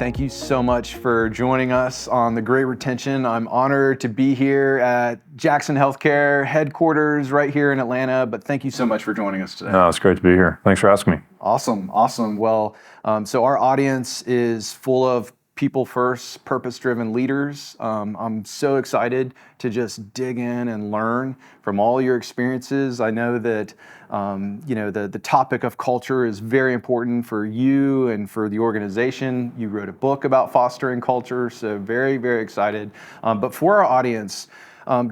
thank you so much for joining us on The Great Retention. I'm honored to be here at Jackson Healthcare headquarters right here in Atlanta, but thank you so much for joining us today. No, it's great to be here. Thanks for asking me. Awesome. Well, so our audience is full of people first, purpose-driven leaders. I'm so excited to just dig in and learn from all your experiences. I know that the topic of culture is very important for you and for the organization. You wrote a book about fostering culture, so very, very excited. But for our audience,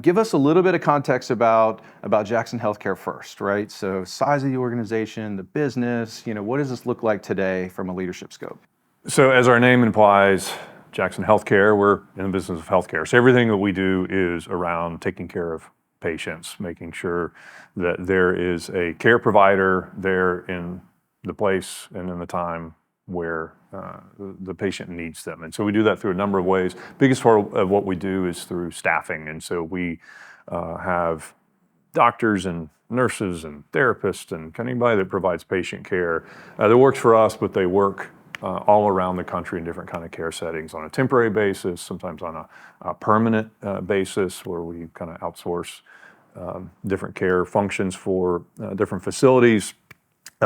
give us a little bit of context about Jackson Healthcare first, right? So size of the organization, the business, what does this look like today from a leadership scope? So as our name implies, Jackson Healthcare, we're in the business of healthcare. So everything that we do is around taking care of patients, making sure that there is a care provider there in the place and in the time where the patient needs them. And so we do that through a number of ways. Biggest part of what we do is through staffing. And so we have doctors and nurses and therapists and anybody that provides patient care that works for us, but they work all around the country in different kind of care settings on a temporary basis, sometimes on a permanent basis where we kind of outsource different care functions for different facilities.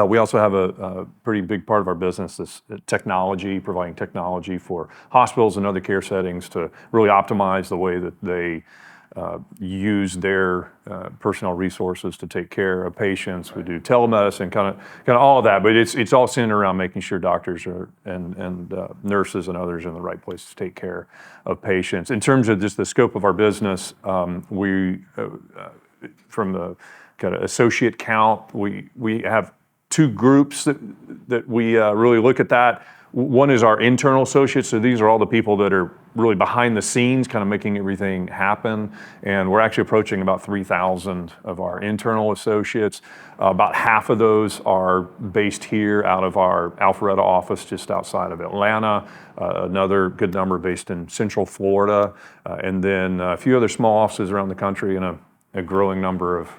We also have a pretty big part of our business that's technology, providing technology for hospitals and other care settings to really optimize the way that they use their personnel resources to take care of patients. We do telemedicine, kind of all of that, but it's all centered around making sure doctors and nurses and others are in the right place to take care of patients. In terms of just the scope of our business, we from the kind of associate count, we have two groups that we really look at that. One is our internal associates. So these are all the people that are really behind the scenes, kind of making everything happen. And we're actually approaching about 3,000 of our internal associates. About half of those are based here out of our Alpharetta office just outside of Atlanta. Another good number based in Central Florida. And then a few other small offices around the country and a growing number of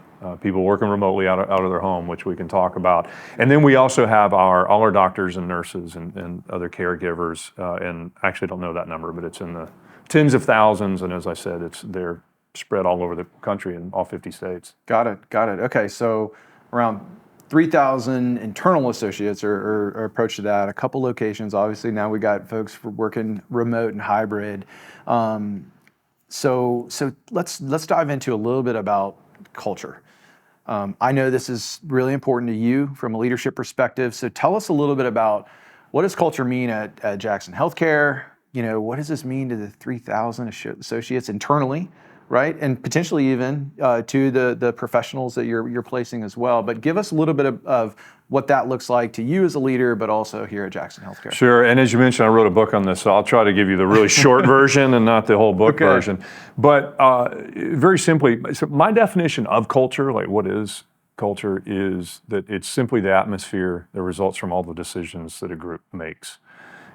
people working remotely out of their home, which we can talk about. And then we also have all our doctors and nurses and other caregivers, and I actually don't know that number, but it's in the tens of thousands. And as I said, they're spread all over the country in all 50 states. Got it. Okay, so around 3,000 internal associates are approach to that. A couple locations, obviously. Now we got folks working remote and hybrid. So let's dive into a little bit about culture. I know this is really important to you from a leadership perspective. So tell us a little bit about what does culture mean at Jackson Healthcare? What does this mean to the 3,000 associates internally, right? And potentially even to the professionals that you're placing as well. But give us a little bit of what that looks like to you as a leader, but also here at Jackson Healthcare. Sure, and as you mentioned, I wrote a book on this, so I'll try to give you the really short version and not the whole book version. But very simply, so my definition of culture, like what is culture, is that it's simply the atmosphere that results from all the decisions that a group makes.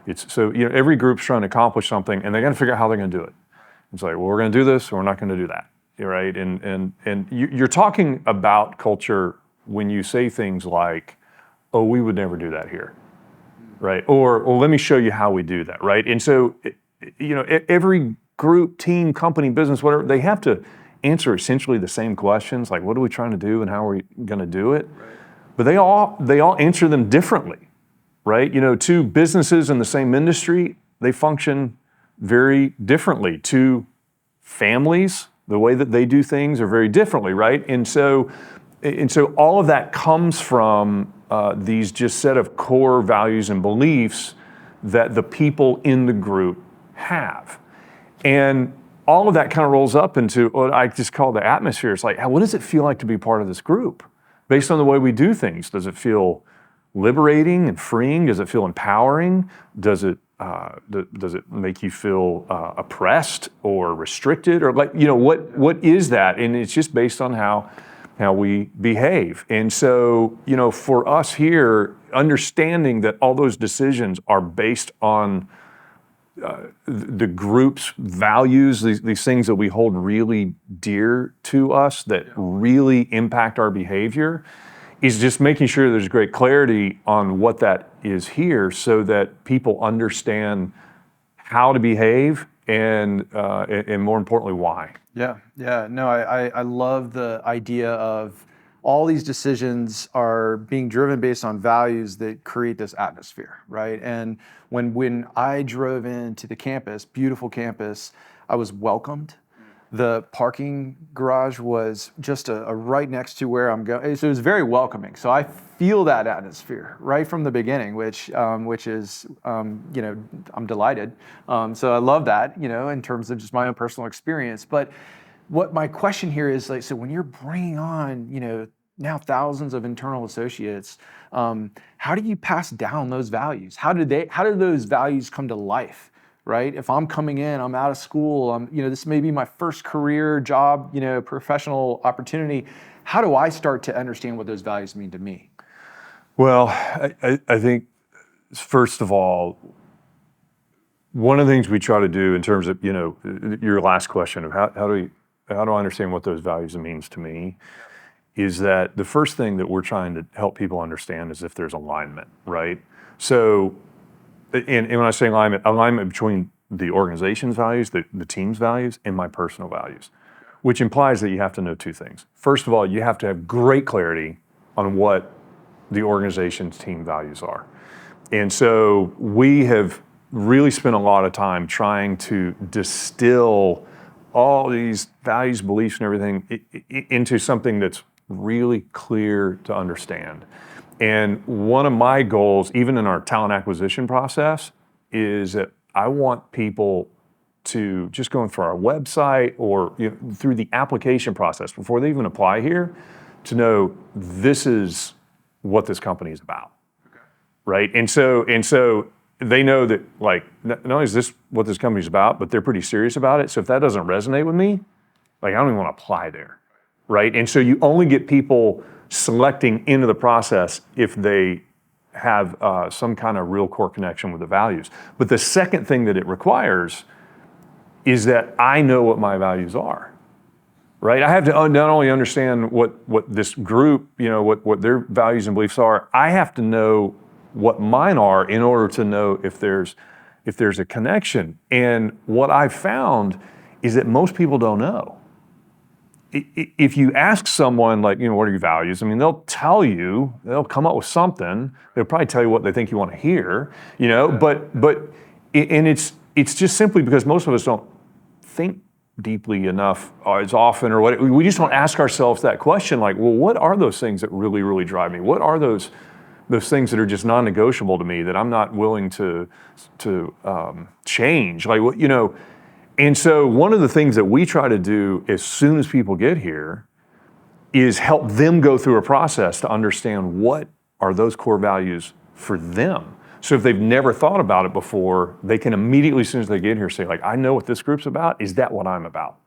Every group's trying to accomplish something, and they got to figure out how they're going to do it. It's like, well, we're going to do this, or we're not going to do that, right? And you're talking about culture when you say things like, oh, we would never do that here, right? Or let me show you how we do that, right? And so, every group, team, company, business, whatever, they have to answer essentially the same questions, like what are we trying to do and how are we going to do it? Right. But they all answer them differently, right? Two businesses in the same industry, they function very differently. Two families, the way that they do things are very differently, right? And so all of that comes from these just set of core values and beliefs that the people in the group have. And all of that kind of rolls up into what I just call the atmosphere. It's like, what does it feel like to be part of this group? Based on the way we do things, does it feel liberating and freeing? Does it feel empowering? Does it make you feel oppressed or restricted? Or what is that? And it's just based on how we behave. And so, for us here, understanding that all those decisions are based on the group's values, these things that we hold really dear to us that really impact our behavior, is just making sure there's great clarity on what that is here so that people understand how to behave and more importantly, why. Yeah. No, I love the idea of all these decisions are being driven based on values that create this atmosphere, right? And when I drove into the campus, beautiful campus, I was welcomed. The parking garage was just a right next to where I'm going. So it was very welcoming. So I feel that atmosphere right from the beginning, which is, I'm delighted. So I love that, in terms of just my own personal experience. But what my question here is like, so when you're bringing on, now thousands of internal associates, how do you pass down those values? How do those values come to life? Right? If I'm coming in, I'm out of school, this may be my first career job, professional opportunity. How do I start to understand what those values mean to me? Well, I think, first of all, one of the things we try to do in terms of, your last question of how do I understand what those values means to me, is that the first thing that we're trying to help people understand is if there's alignment, right? So, and when I say alignment between the organization's values, the team's values, and my personal values, which implies that you have to know two things. First of all, you have to have great clarity on what the organization's team values are. And so we have really spent a lot of time trying to distill all these values, beliefs, and everything into something that's really clear to understand. And one of my goals, even in our talent acquisition process, is that I want people to just going through our website or through the application process before they even apply here, to know this is what this company is about, right? And so they know that, like, not only is this what this company's about, but they're pretty serious about it. So if that doesn't resonate with me, like, I don't even want to apply there, right? And so you only get people selecting into the process if they have some kind of real core connection with the values. But the second thing that it requires is that I know what my values are, right? I have to not only understand what this group, what their values and beliefs are, I have to know what mine are in order to know if there's a connection. And what I've found is that most people don't know. If you ask someone, like, what are your values? I mean, they'll come up with something. They'll probably tell you what they think you want to hear, but it's just simply because most of us don't think deeply enough as often, or what we just don't ask ourselves that question, like, well, what are those things that really, really drive me? What are those things that are just non-negotiable to me that I'm not willing to change? Like, and so one of the things that we try to do as soon as people get here is help them go through a process to understand what are those core values for them. So if they've never thought about it before, they can immediately, as soon as they get here, say, like, I know what this group's about. Is that what I'm about?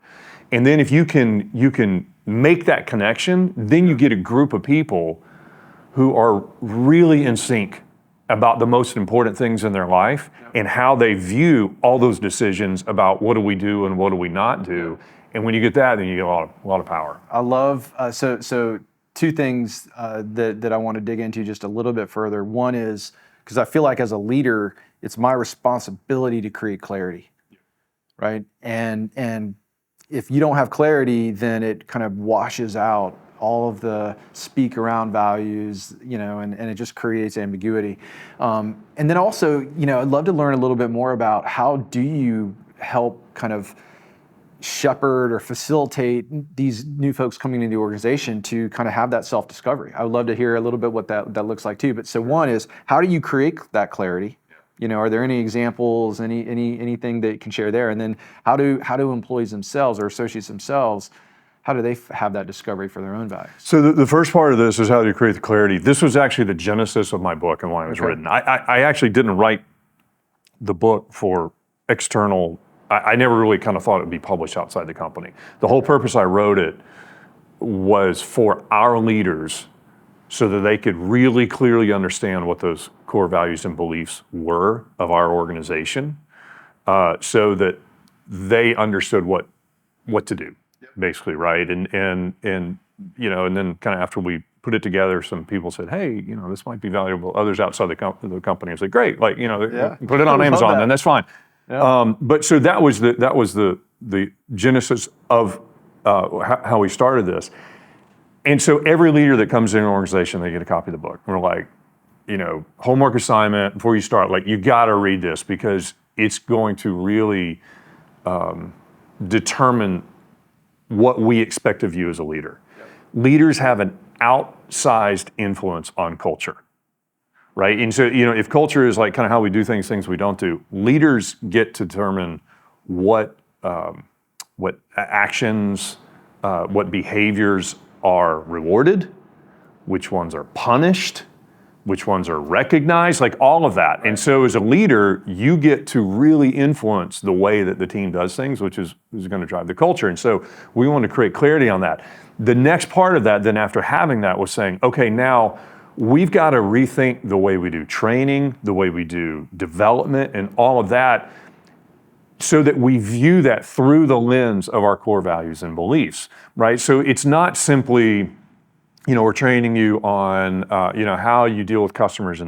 And then if you can make that connection, then you get a group of people who are really in sync about the most important things in their life and how they view all those decisions about what do we do and what do we not do. And when you get that, then you get a lot of power. I love, so two things that I want to dig into just a little bit further. One is, because I feel like as a leader, it's my responsibility to create clarity, right? And if you don't have clarity, then it kind of washes out all of the speak around values, and it just creates ambiguity. And then also, I'd love to learn a little bit more about how do you help kind of shepherd or facilitate these new folks coming into the organization to kind of have that self-discovery. I would love to hear a little bit what that looks like too. But so one is, how do you create that clarity? Are there any examples, anything that you can share there? And then how do employees themselves or associates themselves, how do they have that discovery for their own values? So the first part of this is how do you create the clarity. This was actually the genesis of my book and why it was written. I actually didn't write the book for external. I never really kind of thought it would be published outside the company. The whole purpose I wrote it was for our leaders so that they could really clearly understand what those core values and beliefs were of our organization, so that they understood what to do, basically, right? And then kind of after we put it together. Some people said, hey, this might be valuable. Others outside the company said, great, like, put it on Amazon, then that's fine. Yeah. But so that was the genesis of how we started this. And so every leader that comes in an organization, they get a copy of the book. We're like, homework assignment before you start, like, you got to read this because it's going to really determine what we expect of you as a leader. Yep. Leaders have an outsized influence on culture, right? And so, if culture is like kind of how we do things we don't do, leaders get to determine what actions, what behaviors are rewarded, which ones are punished, which ones are recognized, like all of that. Right. And so as a leader, you get to really influence the way that the team does things, which is going to drive the culture. And so we want to create clarity on that. The next part of that, then after having that, was saying, okay, now we've got to rethink the way we do training, the way we do development, and all of that, so that we view that through the lens of our core values and beliefs, right? So it's not simply, we're training you on, how you deal with customers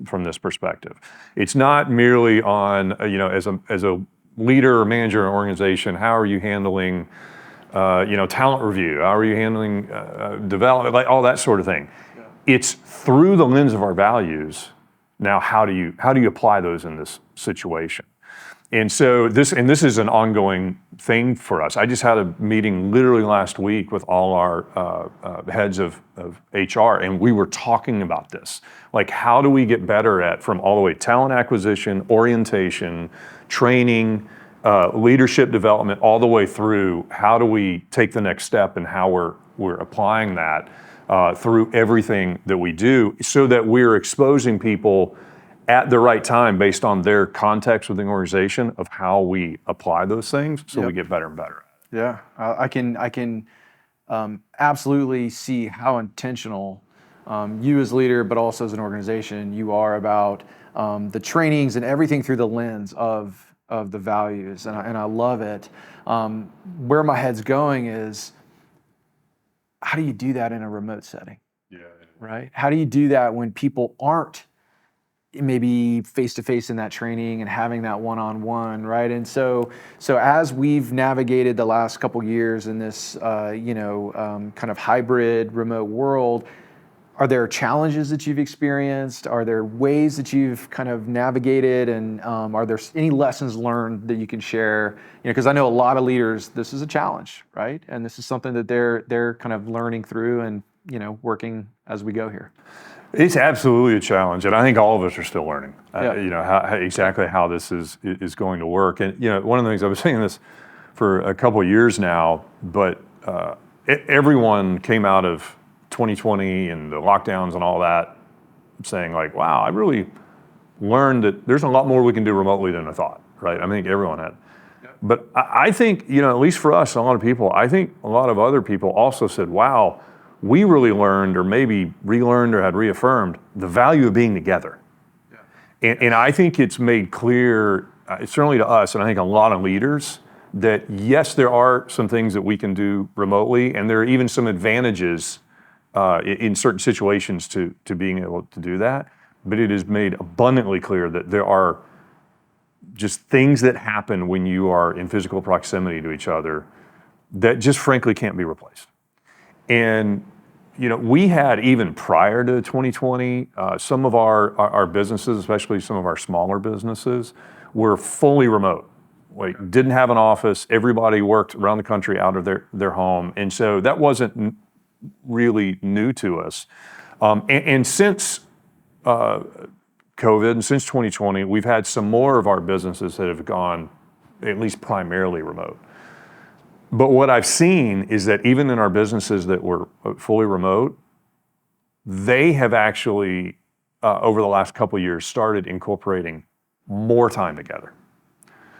from this perspective. It's not merely on, as a leader or manager in an organization, how are you handling, talent review? How are you handling development? Like all that sort of thing. Yeah. It's through the lens of our values. Now, how do you apply those in this situation? And so this is an ongoing thing for us. I just had a meeting literally last week with all our heads of HR, and we were talking about this. Like, how do we get better at, from all the way talent acquisition, orientation, training, leadership development, all the way through, how do we take the next step and how we're applying that through everything that we do, so that we're exposing people at the right time based on their context within the organization of how we apply those things, so we get better and better at it. Yeah, I can absolutely see how intentional you as leader, but also as an organization, you are about the trainings and everything through the lens of the values, and I love it. Where my head's going is, how do you do that in a remote setting? Yeah. Right? How do you do that when people aren't maybe face-to-face in that training and having that one-on-one, right? And so as we've navigated the last couple years in this, kind of hybrid remote world, are there challenges that you've experienced? Are there ways that you've kind of navigated? And are there any lessons learned that you can share? Because I know a lot of leaders, this is a challenge, right? And this is something that they're kind of learning through and, working as we go here. It's absolutely a challenge, and I think all of us are still learning. Exactly how this is going to work. And one of the things, I was saying this for a couple of years now, but everyone came out of 2020 and the lockdowns and all that, saying like, "Wow, I really learned that there's a lot more we can do remotely than I thought." Right? I think everyone had. But I think at least for us, a lot of people, I think a lot of other people also said, "Wow, we really learned, or maybe relearned, or had reaffirmed the value of being together." Yeah. And I think it's made clear, certainly to us, and I think a lot of leaders, that yes, there are some things that we can do remotely, and there are even some advantages in certain situations to being able to do that. But it is made abundantly clear that there are just things that happen when you are in physical proximity to each other that just frankly can't be replaced. And we had, even prior to 2020, some of our businesses, especially some of our smaller businesses, were fully remote. Like, didn't have an office. Everybody worked around the country out of their home, and so that wasn't really new to us. And since COVID and since 2020, we've had some more of our businesses that have gone at least primarily remote. But what I've seen is that even in our businesses that were fully remote, they have actually, over the last couple of years, started incorporating more time together.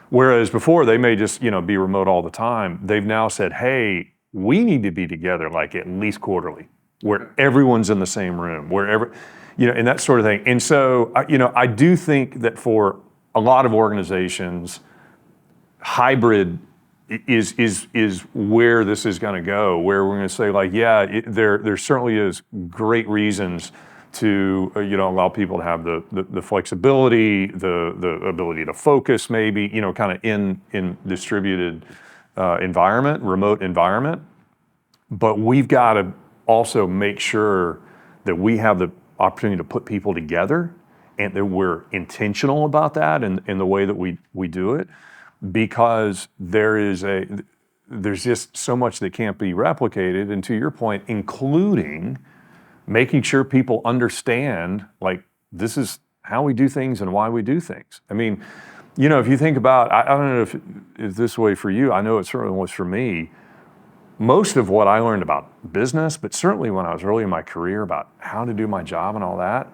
Whereas before, they may just be remote all the time. They've now said, hey, we need to be together like at least quarterly, where everyone's in the same room, wherever, and that sort of thing. And so, I do think that for a lot of organizations, hybrid is where this is going to go, where we're going to say like, yeah, there certainly is great reasons to allow people to have the flexibility, the ability to focus, maybe kind of in distributed environment, remote environment. But we've got to also make sure that we have the opportunity to put people together, and that we're intentional about that in the way that we do it, because there's just so much that can't be replicated. And to your point, including making sure people understand, like, this is how we do things and why we do things. I mean, if you think about, I don't know if it's this way for you, I know it certainly was for me, most of what I learned about business, but certainly when I was early in my career about how to do my job and all that,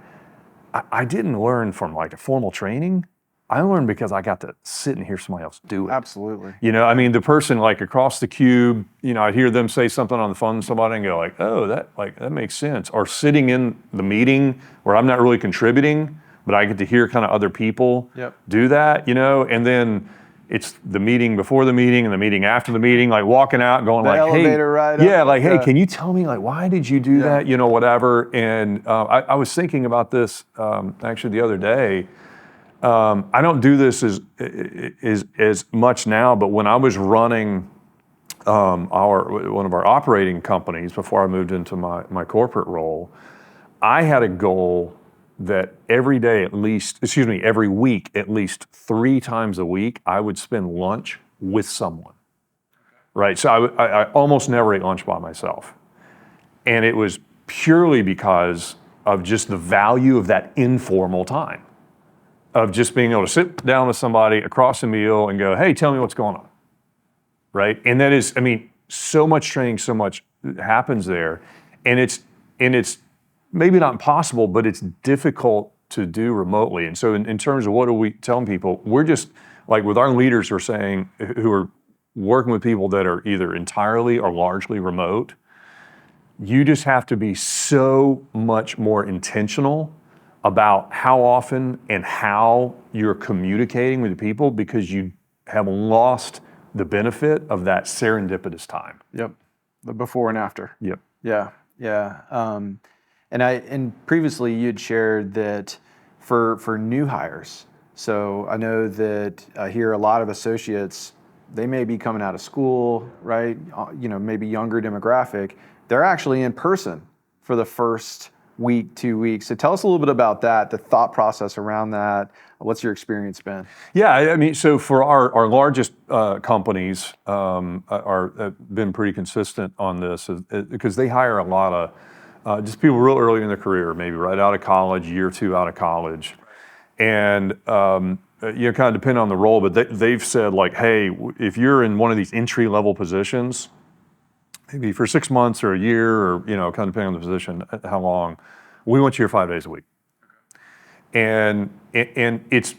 I didn't learn from like a formal training. I learned because I got to sit and hear somebody else do it. Absolutely. I mean, the person like across the cube, I'd hear them say something on the phone to somebody and go like, oh, that makes sense. Or sitting in the meeting where I'm not really contributing, but I get to hear kind of other people do that, and then it's the meeting before the meeting and the meeting after the meeting, like walking out and going the like, elevator ride hey, up. hey, can you tell me like, why did you do that? Whatever. And I was thinking about this actually the other day. I don't do this as much now, but when I was running one of our operating companies before I moved into my corporate role, I had a goal that every week, at least 3 times a week, I would spend lunch with someone, right? So I almost never ate lunch by myself. And it was purely because of just the value of that informal time, of just being able to sit down with somebody across a meal and go, hey, tell me what's going on, right? And that is, I mean, so much training, so much happens there. And it's maybe not impossible, but it's difficult to do remotely. And so in terms of what are we telling people, we're just, like with our leaders are saying, who are working with people that are either entirely or largely remote, you just have to be so much more intentional about how often and how you're communicating with people, because you have lost the benefit of that serendipitous time. Yep. The before and after. Yep. Yeah. Yeah. And previously you'd shared that for new hires. So I know that I hear a lot of associates, they may be coming out of school, right? Maybe younger demographic. They're actually in person for the first week, 2 weeks. So tell us a little bit about that, the thought process around that. What's your experience been? Yeah, I mean, so for our largest companies have been pretty consistent on this, because they hire a lot of just people real early in their career, maybe right out of college, year or two out of college. And kind of depend on the role, but they've said like, hey, if you're in one of these entry level positions, maybe for 6 months or a year, or kind of depending on the position, how long, we want you here 5 days a week. And it's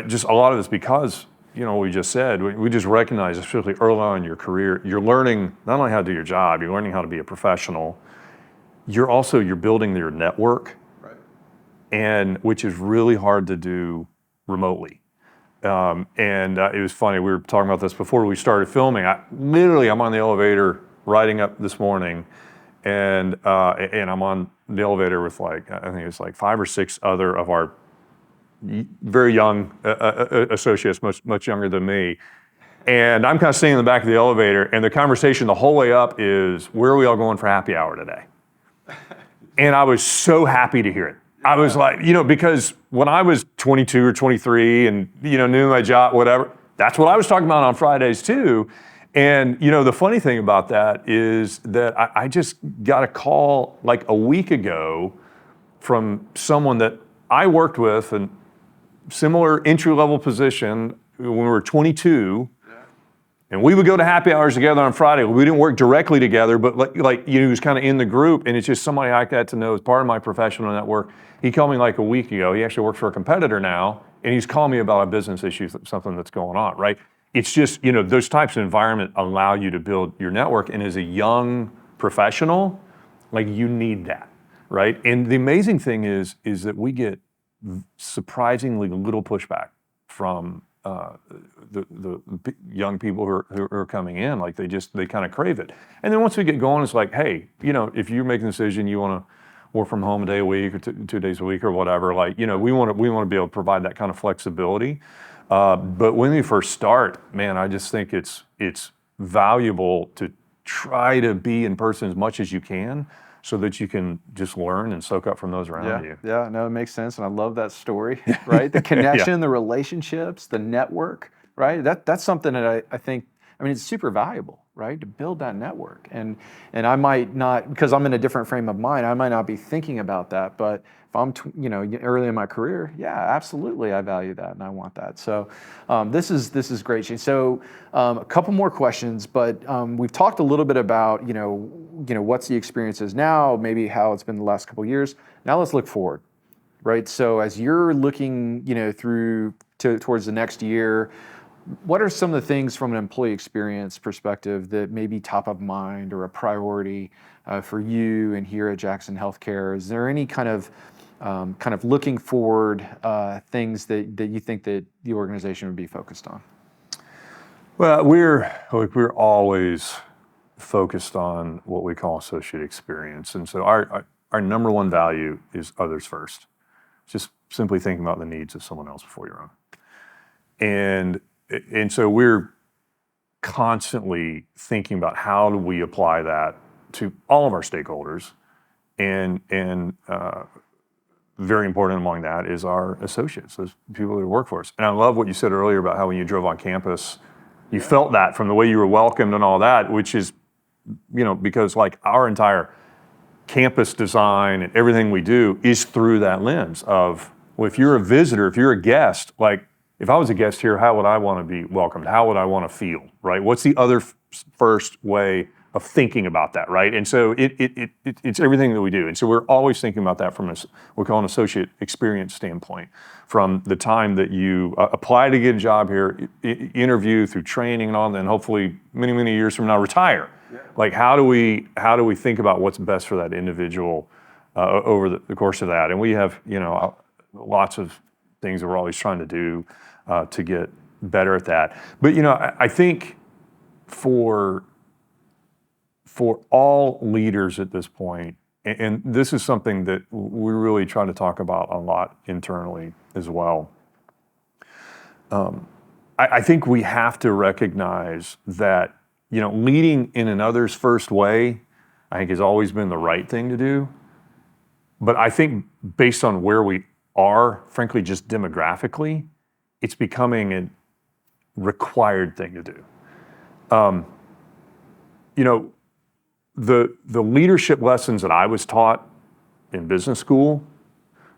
just a lot of it's because, we just said, we just recognize, especially early on in your career, you're learning not only how to do your job, you're learning how to be a professional. You're building your network, right? And which is really hard to do remotely. It was funny, we were talking about this before we started filming. I'm on the elevator riding up this morning, and I'm on the elevator with like, I think it's like 5 or 6 other of our very young associates, much younger than me. And I'm kind of sitting in the back of the elevator, and the conversation the whole way up is, where are we all going for happy hour today? And I was so happy to hear it. I was like, because when I was 22 or 23 and, knew my job, whatever, that's what I was talking about on Fridays too. And, the funny thing about that is that I just got a call like a week ago from someone that I worked with, and similar entry-level position when we were 22, and we would go to happy hours together on Friday. We didn't work directly together, but he was kind of in the group, and it's just somebody I got to know as part of my professional network. He called me like a week ago. He actually works for a competitor now, and he's calling me about a business issue, something that's going on, right? It's just, those types of environment allow you to build your network, and as a young professional, you need that, right? And the amazing thing is that we get surprisingly little pushback from young people who are coming in, like they kind of crave it. And then once we get going, it's like, hey, if you're making a decision, you want to work from home a day a week or 2 days a week or whatever, like, we want to be able to provide that kind of flexibility. But when you first start, man, I just think it's valuable to try to be in person as much as you can, so that you can just learn and soak up from those around you. Yeah, no, it makes sense, and I love that story, right? The connection, the relationships, the network, right? That's something that I think, it's super valuable, right? To build that network, and I might not, because I'm in a different frame of mind, I might not be thinking about that, but if I'm early in my career, yeah, absolutely, I value that and I want that. So this is great, Shane. So a couple more questions, but we've talked a little bit about what's the experiences now, maybe how it's been the last couple of years. Now let's look forward, right? So as you're looking towards the next year, what are some of the things from an employee experience perspective that may be top of mind or a priority for you and here at Jackson Healthcare? Is there any kind of looking forward things that you think that the organization would be focused on? Well, we're always focused on what we call associate experience, and so our number one value is others first. Just simply thinking about the needs of someone else before your own, and so we're constantly thinking about how do we apply that to all of our stakeholders, and very important among that is our associates, those people who work for us. And I love what you said earlier about how when you drove on campus, you felt that from the way you were welcomed and all that, which is, because like our entire campus design and everything we do is through that lens of, well, if you're a visitor, if you're a guest, like if I was a guest here, how would I want to be welcomed? How would I want to feel, right? What's the other first way of thinking about that, right? And so it's everything that we do. And so we're always thinking about that from we call an associate experience standpoint. From the time that you apply to get a job here, interview through training and all, and then hopefully many, many years from now retire. Yeah. Like how do we think about what's best for that individual over the course of that? And we have lots of things that we're always trying to do to get better at that. But I think for all leaders at this point, and this is something that we really try to talk about a lot internally as well, I think we have to recognize that leading in another's first way, I think has always been the right thing to do. But I think based on where we are, frankly, just demographically, it's becoming a required thing to do. The leadership lessons that I was taught in business school,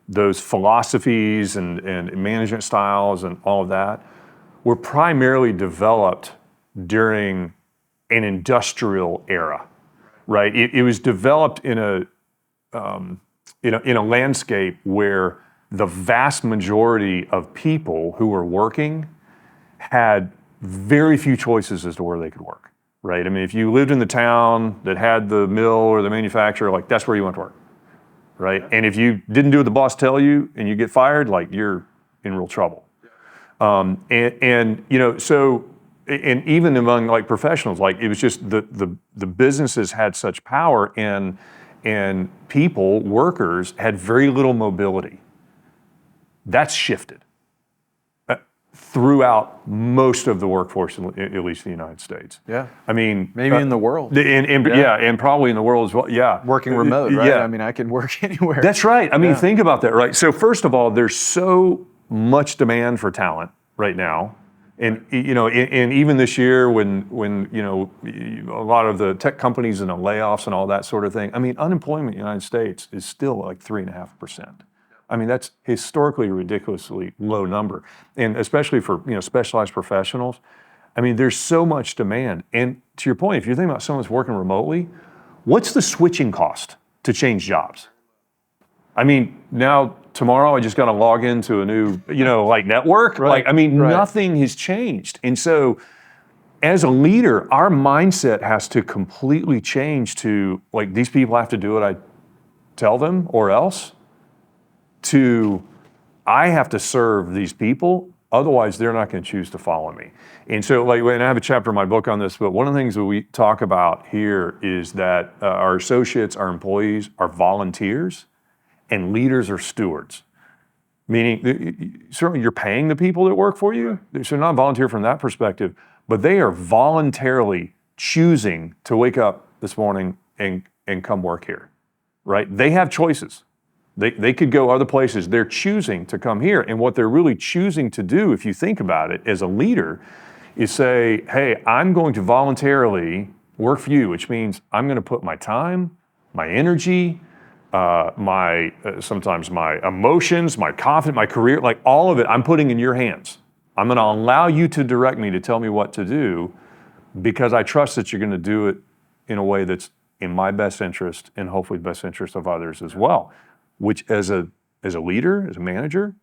those philosophies and management styles and all of that, were primarily developed during an industrial era, right? It was developed in a landscape where the vast majority of people who were working had very few choices as to where they could work. Right. If you lived in the town that had the mill or the manufacturer, like that's where you went to work. Right. Yeah. And if you didn't do what the boss tell you and you get fired, like you're in real trouble. Yeah. So even among like professionals, like it was just the businesses had such power and workers had very little mobility. That's shifted throughout most of the workforce, at least in the United States. Yeah. Maybe in the world. And probably in the world as well. Yeah. Working remote, right? Yeah. I can work anywhere. That's right. Think about that, right? So first of all, there's so much demand for talent right now. And and even this year when a lot of the tech companies and the layoffs and all that sort of thing, unemployment in the United States is still like 3.5%. That's historically ridiculously low number. And especially for, specialized professionals, there's so much demand. And to your point, if you're thinking about someone that's working remotely, what's the switching cost to change jobs? Now tomorrow I just got to log into a new, network. Right. Right. Nothing has changed. And so as a leader, our mindset has to completely change to these people have to do what I tell them or else. To I have to serve these people Otherwise, they're not going to choose to follow me. And so, like, and I have a chapter in my book on this, but one of the things that we talk about here is that our associates, our employees are volunteers and leaders are stewards. Meaning, certainly you're paying the people that work for you, so not volunteer from that perspective, but they are voluntarily choosing to wake up this morning and come work here, right? They have choices. They could go other places. They're choosing to come here. And what they're really choosing to do, if you think about it, as a leader, is say, hey, I'm going to voluntarily work for you, which means I'm going to put my time, my energy, sometimes my emotions, my confidence, my career, like all of it, I'm putting in your hands. I'm going to allow you to direct me, to tell me what to do, because I trust that you're going to do it in a way that's in my best interest and hopefully the best interest of others as well, which as a leader, as a manager,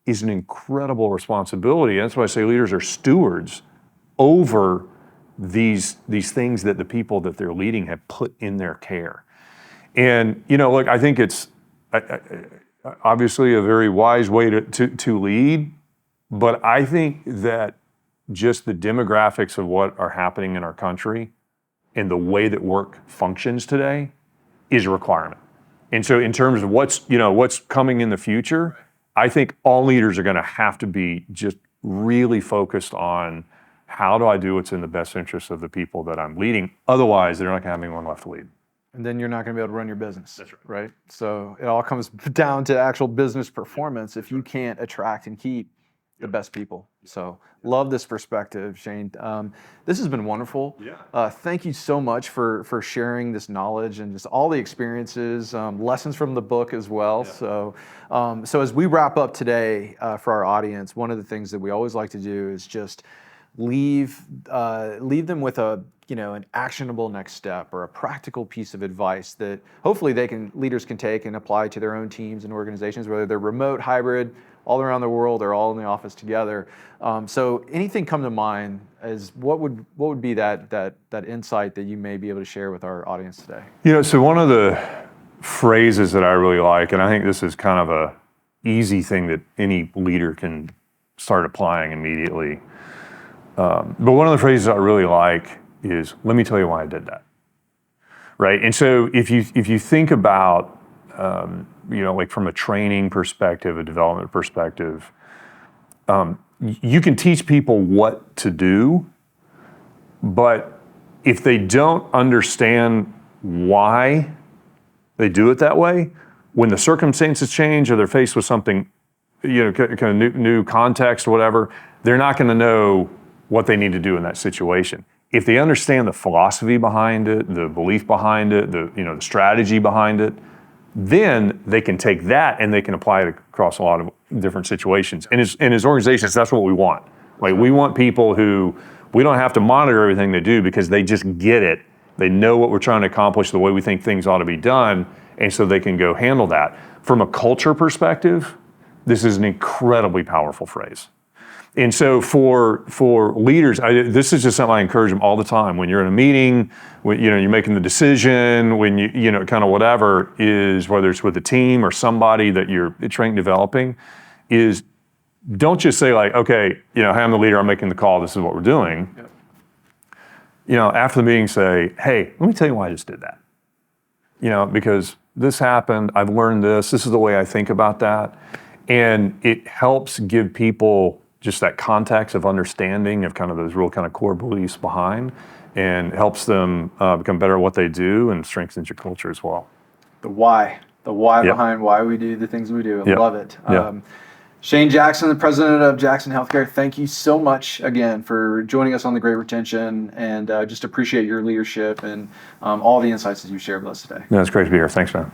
is an incredible responsibility. And that's why I say leaders are stewards over these things that the people that they're leading have put in their care. And, look, I think it's obviously a very wise way to lead, but I think that just the demographics of what are happening in our country and the way that work functions today is a requirement. And so in terms of what's coming in the future, I think all leaders are going to have to be just really focused on how do I do what's in the best interest of the people that I'm leading. Otherwise, they're not going to have anyone left to lead. And then you're not going to be able to run your business. That's right. So it all comes down to actual business performance if you can't attract and keep the best people. So love this perspective, Shane. This has been wonderful. Yeah. Thank you so much for sharing this knowledge and just all the experiences, lessons from the book as well. Yeah. So as we wrap up today for our audience, one of the things that we always like to do is just leave them with an actionable next step or a practical piece of advice that hopefully leaders can take and apply to their own teams and organizations, whether they're remote, hybrid, all around the world, or all in the office together. So anything come to mind as what would be that insight that you may be able to share with our audience today? So one of the phrases that I really like, and I think this is kind of a easy thing that any leader can start applying immediately. But one of the phrases I really like is, let me tell you why I did that. Right? And so if you think about, like from a training perspective, a development perspective, you can teach people what to do, but if they don't understand why they do it that way, when the circumstances change or they're faced with something, kind of new context or whatever, they're not going to know what they need to do in that situation. If they understand the philosophy behind it, the belief behind it, the strategy behind it, then they can take that and they can apply it across a lot of different situations. And as organizations, that's what we want. Like, we want people who we don't have to monitor everything they do because they just get it. They know what we're trying to accomplish, the way we think things ought to be done, and so they can go handle that. From a culture perspective, this is an incredibly powerful phrase. And so for leaders, this is just something I encourage them all the time. When you're in a meeting, when you're making the decision, when you kind of whatever is, whether it's with a team or somebody that you're training, developing, is don't just say like, okay, hey, I'm the leader, I'm making the call, this is what we're doing. Yep. After the meeting, say, hey, let me tell you why I just did that. Because this happened, I've learned this is the way I think about that. And it helps give people just that context of understanding of kind of those real kind of core beliefs behind, and helps them become better at what they do and strengthens your culture as well. The why yep. behind why we do the things we do. I yep. love it. Yep. Shane Jackson, the president of Jackson Healthcare, thank you so much again for joining us on The Great Retention, and just appreciate your leadership and all the insights that you shared with us today. Yeah, it's great to be here. Thanks, man.